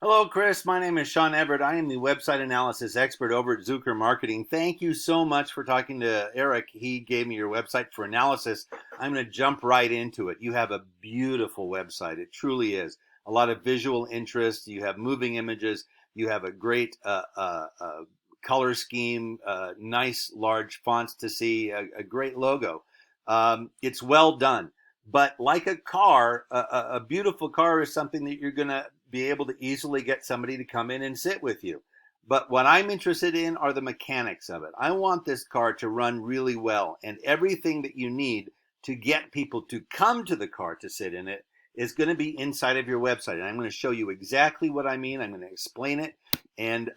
Hello, Chris. My name is Sean Everett. I am the website analysis expert over at Zucker Marketing. Thank you so much for talking to Eric. He gave me your website for analysis. I'm going to jump right into it. You have a beautiful website. It truly is. A lot of visual interest. You have moving images. You have a great color scheme, nice large fonts to see, a great logo. It's well done. But like a car, a beautiful car is something that you're going to be able to easily get somebody to come in and sit with you. But what I'm interested in are the mechanics of it. I want this car to run really well, and everything that you need to get people to come to the car to sit in it is going to be inside of your website. And I'm going to show you exactly what I mean. I'm going to explain it and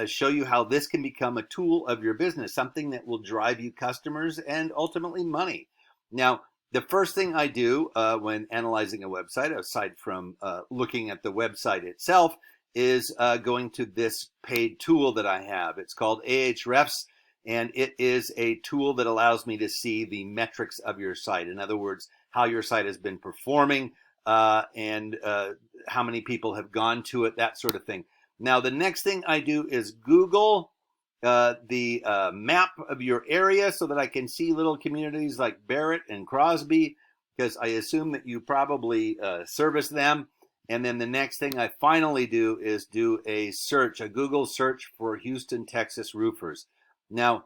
show you how this can become a tool of your business, something that will drive you customers and ultimately money. Now, the first thing I do when analyzing a website, aside from looking at the website itself, is going to this paid tool that I have. It's called Ahrefs, and it is a tool that allows me to see the metrics of your site. In other words, how your site has been performing and how many people have gone to it, that sort of thing. Now, the next thing I do is Google the map of your area so that I can see little communities like Barrett and Crosby, because I assume that you probably service them. And then the next thing I finally do is do a search, a Google search for Houston, Texas roofers. Now,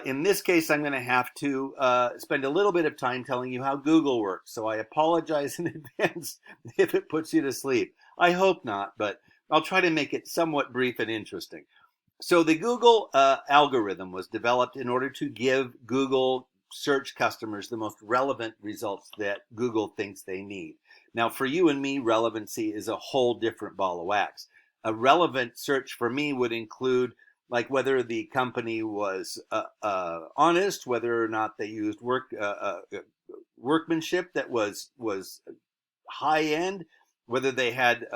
in this case, I'm going to have to spend a little bit of time telling you how Google works. So I apologize in advance if it puts you to sleep. I hope not, but I'll try to make it somewhat brief and interesting. So the Google algorithm was developed in order to give Google search customers the most relevant results that Google thinks they need. Now, for you and me, relevancy is a whole different ball of wax. A relevant search for me would include like whether the company was honest, whether or not they used workmanship that was high end, whether they had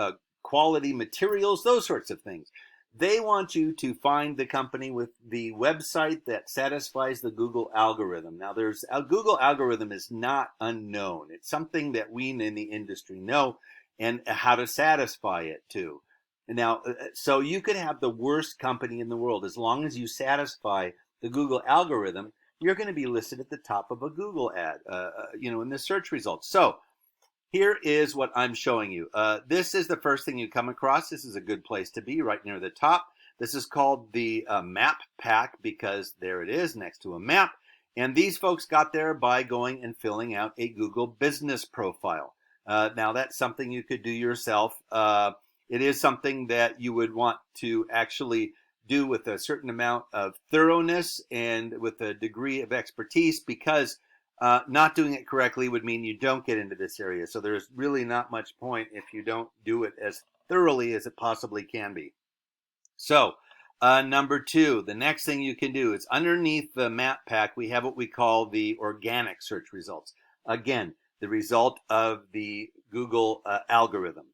quality materials, those sorts of things. They want you to find the company with the website that satisfies the Google algorithm. Now, there's a Google algorithm is not unknown. It's something that we in the industry know and how to satisfy it too. Now, so you could have the worst company in the world. As long as you satisfy the Google algorithm, you're going to be listed at the top of a Google ad, in the search results. So here is what I'm showing you. This is the first thing you come across. This is a good place to be, right near the top. This is called the map pack because there it is next to a map. And these folks got there by going and filling out a Google business profile. Now, that's something you could do yourself. It is something that you would want to actually do with a certain amount of thoroughness and with a degree of expertise, because not doing it correctly would mean you don't get into this area. So there's really not much point if you don't do it as thoroughly as it possibly can be. So number two, the next thing you can do is underneath the map pack, we have what we call the organic search results. Again, the result of the Google algorithm.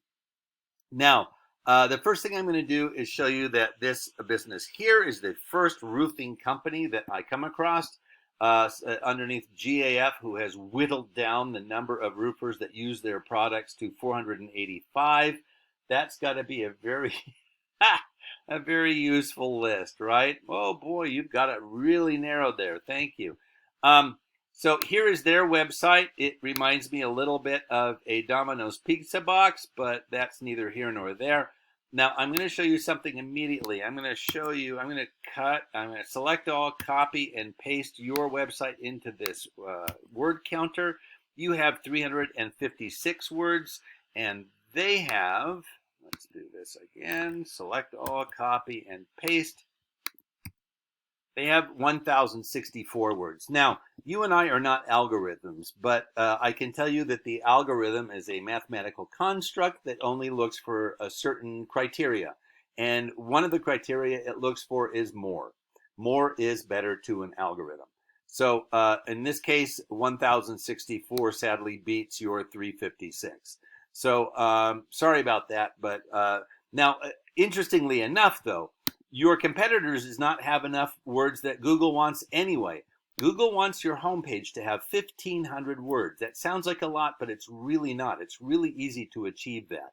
Now, the first thing I'm going to do is show you that this business here is the first roofing company that I come across. Underneath GAF, who has whittled down the number of roofers that use their products to 485. That's got to be a very a very useful list, right? Oh boy, you've got it really narrowed there. Thank you. So here is their website. It reminds me a little bit of a Domino's pizza box, but that's neither here nor there. Now, I'm going to show you something immediately. I'm going to select all, copy, and paste your website into this word counter. You have 356 words, and they have, let's do this again, select all, copy, and paste. They have 1,064 words. Now, you and I are not algorithms, but I can tell you that the algorithm is a mathematical construct that only looks for a certain criteria. And one of the criteria it looks for is more. More is better to an algorithm. So in this case, 1,064 sadly beats your 356. So sorry about that. But now, interestingly enough, though, your competitors does not have enough words that Google wants anyway. Google wants your homepage to have 1,500 words. That sounds like a lot, but it's really not. It's really easy to achieve that.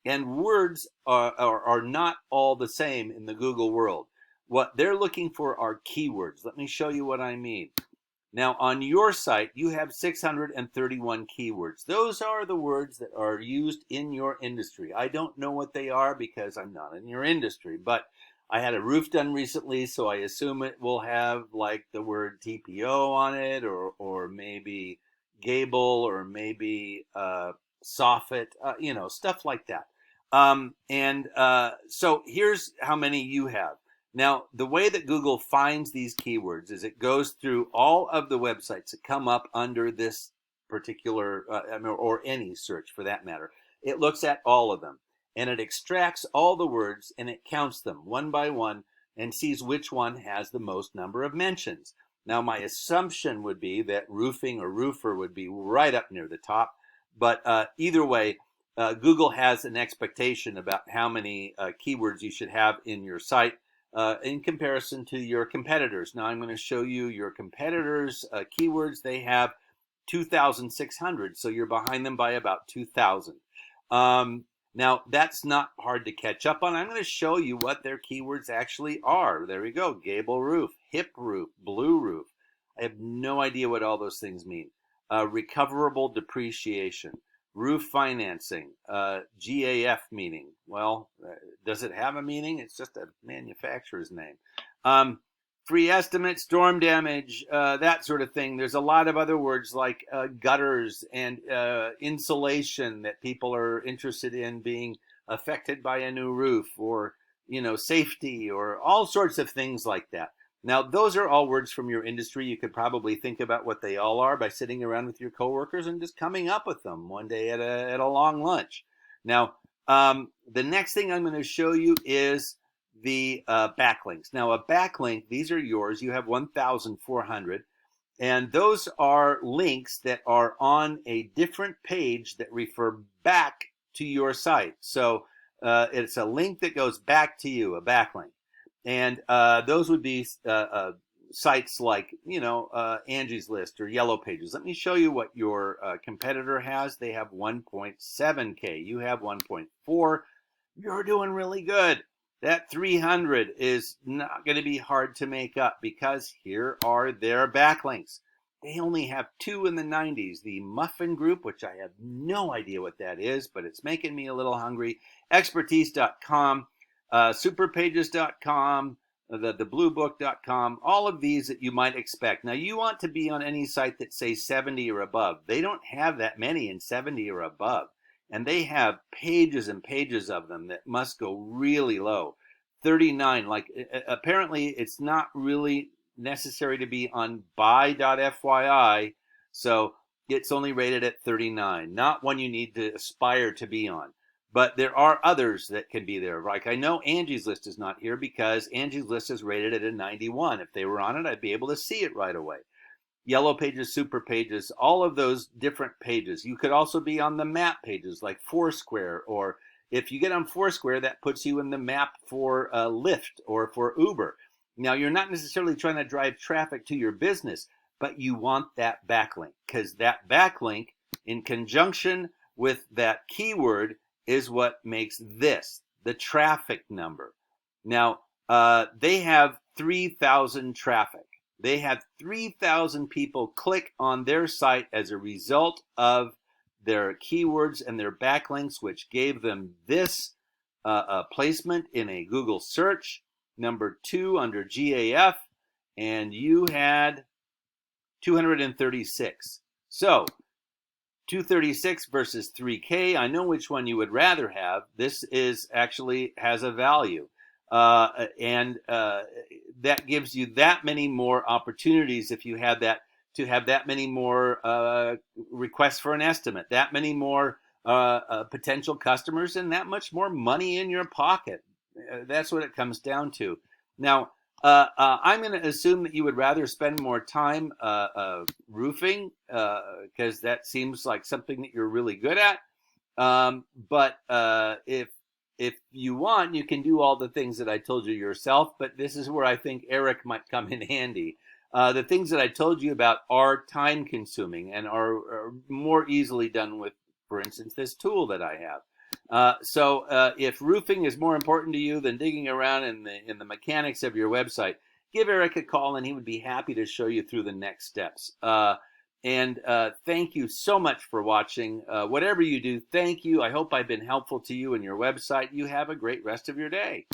And words are not all the same in the Google world. What they're looking for are keywords. Let me show you what I mean. Now, on your site, you have 631 keywords. Those are the words that are used in your industry. I don't know what they are because I'm not in your industry, but I had a roof done recently, so I assume it will have like the word TPO on it, or maybe gable, or maybe soffit, stuff like that. So here's how many you have. Now, the way that Google finds these keywords is it goes through all of the websites that come up under this particular, or any search for that matter. It looks at all of them, and it extracts all the words, and it counts them one by one and sees which one has the most number of mentions. Now, my assumption would be that roofing or roofer would be right up near the top, but either way, Google has an expectation about how many keywords you should have in your site in comparison to your competitors. Now I'm going to show you your competitors' keywords. They have 2,600, so you're behind them by about 2,000. Now that's not hard to catch up on. I'm going to show you what their keywords actually are. There we go. Gable roof, hip roof, blue roof. I have no idea what all those things mean. Recoverable depreciation. Roof financing, GAF meaning. Well, does it have a meaning? It's just a manufacturer's name. Free estimate, storm damage, that sort of thing. There's a lot of other words like gutters and insulation that people are interested in being affected by a new roof, or safety, or all sorts of things like that. Now, those are all words from your industry. You could probably think about what they all are by sitting around with your coworkers and just coming up with them one day at a long lunch. Now, the next thing I'm going to show you is the backlinks. Now, a backlink, these are yours. You have 1,400. And those are links that are on a different page that refer back to your site. So it's a link that goes back to you, a backlink. And those would be sites like, Angie's List or Yellow Pages. Let me show you what your competitor has. They have 1.7K. You have 1.4. You're doing really good. That 300 is not going to be hard to make up because here are their backlinks. They only have 2 in the 90s. The Muffin Group, which I have no idea what that is, but it's making me a little hungry. Expertise.com. Superpages.com, thebluebook.com, all of these that you might expect. Now, you want to be on any site that says 70 or above. They don't have that many in 70 or above. And they have pages and pages of them that must go really low. 39, apparently it's not really necessary to be on buy.fyi, so it's only rated at 39, not one you need to aspire to be on. But there are others that can be there. Like I know Angie's List is not here because Angie's List is rated at a 91. If they were on it, I'd be able to see it right away. Yellow Pages, Super Pages, all of those different pages. You could also be on the map pages like Foursquare, or if you get on Foursquare, that puts you in the map for Lyft or for Uber. Now, you're not necessarily trying to drive traffic to your business, but you want that backlink because that backlink in conjunction with that keyword is what makes this the traffic number. Now, they have 3,000 traffic. They had 3,000 people click on their site as a result of their keywords and their backlinks, which gave them this placement in a Google search, number 2 under GAF, and you had 236. So 236 versus 3K. I know which one you would rather have. This is actually has a value. And that gives you that many more opportunities if you have that, to have that many more requests for an estimate, that many more potential customers, and that much more money in your pocket. That's what it comes down to. Now, I'm going to assume that you would rather spend more time roofing because that seems like something that you're really good at. But if you want, you can do all the things that I told you yourself, but this is where I think Eric might come in handy. The things that I told you about are time consuming and are more easily done with, for instance, this tool that I have. So if roofing is more important to you than digging around in the mechanics of your website, give Eric a call and he would be happy to show you through the next steps. And thank you so much for watching. Whatever you do, thank you. I hope I've been helpful to you and your website. You have a great rest of your day.